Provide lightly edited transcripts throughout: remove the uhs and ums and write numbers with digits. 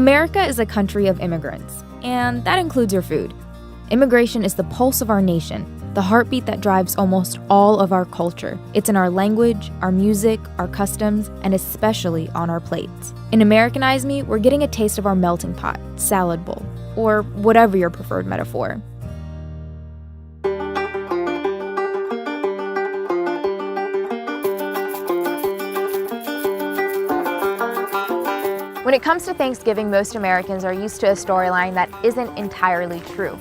America is a country of immigrants, and that includes your food. Immigration is the pulse of our nation, the heartbeat that drives almost all of our culture. It's in our language, our music, our customs, and especially on our plates. In Americanize Me, we're getting a taste of our melting pot, salad bowl, or whatever your preferred metaphor. When it comes to Thanksgiving, most Americans are used to a storyline that isn't entirely true.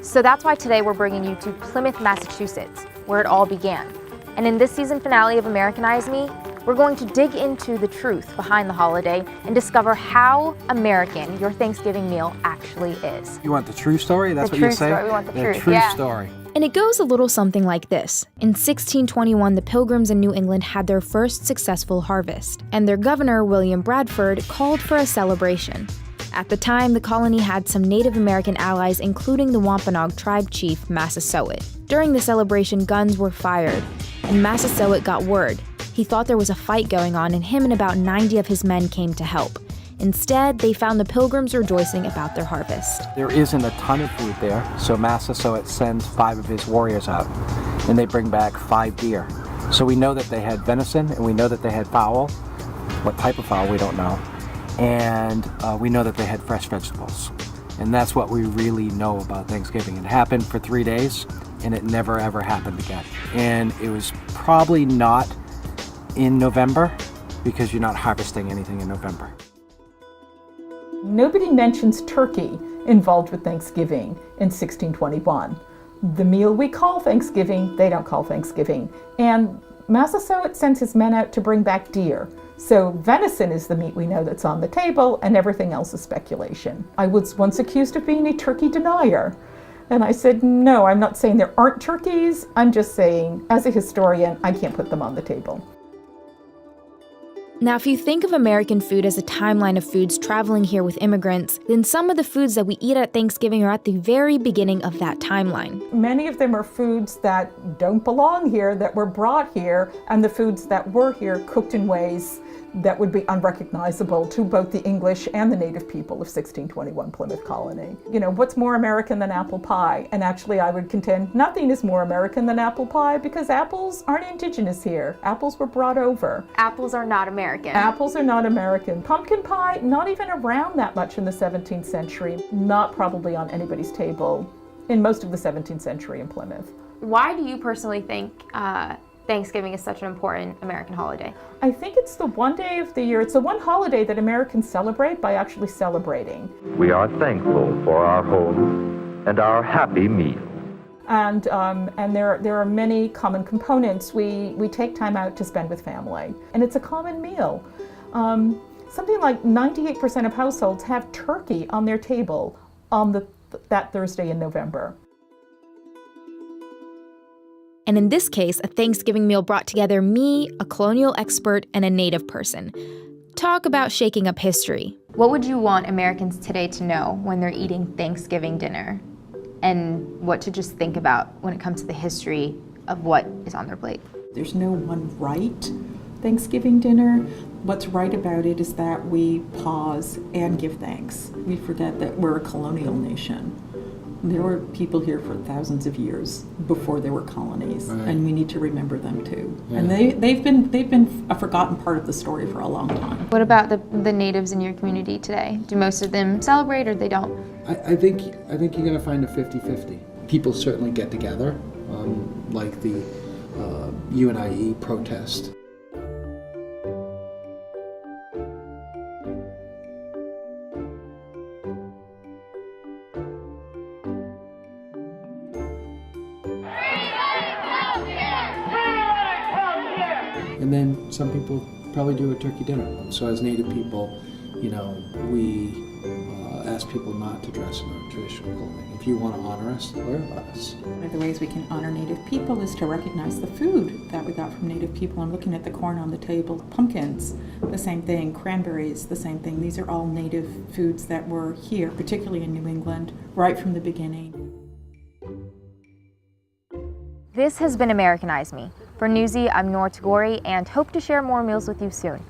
So that's why today we're bringing you to Plymouth, Massachusetts, where it all began. And in this season finale of Americanize Me, we're going to dig into the truth behind the holiday and discover how American your Thanksgiving meal actually is. You want the true story? That's what you say? We want the truth. The true story. And it goes a little something like this. In 1621, the Pilgrims in New England had their first successful harvest, and their governor, William Bradford, called for a celebration. At the time, the colony had some Native American allies, including the Wampanoag tribe chief, Massasoit. During the celebration, guns were fired, and Massasoit got word. He thought there was a fight going on, and him and about 90 of his men came to help. Instead, they found the Pilgrims rejoicing about their harvest. There isn't a ton of food there, so Massasoit sends 5 of his warriors out, and they bring back 5 deer. So we know that they had venison, and we know that they had fowl. What type of fowl, we don't know. And we know that they had fresh vegetables. And that's what we really know about Thanksgiving. It happened for 3 days, and it never ever happened again. And it was probably not in November, because you're not harvesting anything in November. Nobody mentions turkey involved with Thanksgiving in 1621. The meal we call Thanksgiving, they don't call Thanksgiving. And Massasoit sends his men out to bring back deer. So venison is the meat we know that's on the table, and everything else is speculation. I was once accused of being a turkey denier. And I said, no, I'm not saying there aren't turkeys. I'm just saying, as a historian, I can't put them on the table. Now, if you think of American food as a timeline of foods traveling here with immigrants, then some of the foods that we eat at Thanksgiving are at the very beginning of that timeline. Many of them are foods that don't belong here, that were brought here, and the foods that were here cooked in ways that would be unrecognizable to both the English and the native people of 1621 Plymouth Colony. You know, what's more American than apple pie? And actually, I would contend nothing is more American than apple pie, because apples aren't indigenous here. Apples were brought over. Apples are not American. Apples are not American. Pumpkin pie, not even around that much in the 17th century. Not probably on anybody's table in most of the 17th century in Plymouth. Why do you personally think Thanksgiving is such an important American holiday? I think it's the one day of the year, it's the one holiday that Americans celebrate by actually celebrating. We are thankful for our home and our happy meal. And there are many common components. We take time out to spend with family, and it's a common meal. Something like 98% of households have turkey on their table on that Thursday in November. And in this case, a Thanksgiving meal brought together me, a colonial expert, and a native person. Talk about shaking up history. What would you want Americans today to know when they're eating Thanksgiving dinner? And what to just think about when it comes to the history of what is on their plate? There's no one right Thanksgiving dinner. What's right about it is that we pause and give thanks. We forget that we're a colonial nation. There were people here for thousands of years before there were colonies, right. And we need to remember them too. Yeah. And they've been a forgotten part of the story for a long time. What about the natives in your community today? Do most of them celebrate, or they don't? I think you're going to find a 50-50. People certainly get together, like the UNIE protest. And then some people probably do a turkey dinner. So as Native people, we ask people not to dress in our traditional clothing. If you want to honor us, wear us. One of the ways we can honor Native people is to recognize the food that we got from Native people. I'm looking at the corn on the table. Pumpkins, the same thing. Cranberries, the same thing. These are all Native foods that were here, particularly in New England, right from the beginning. This has been Americanize Me. For Newsy, I'm Nora Tagore, and hope to share more meals with you soon.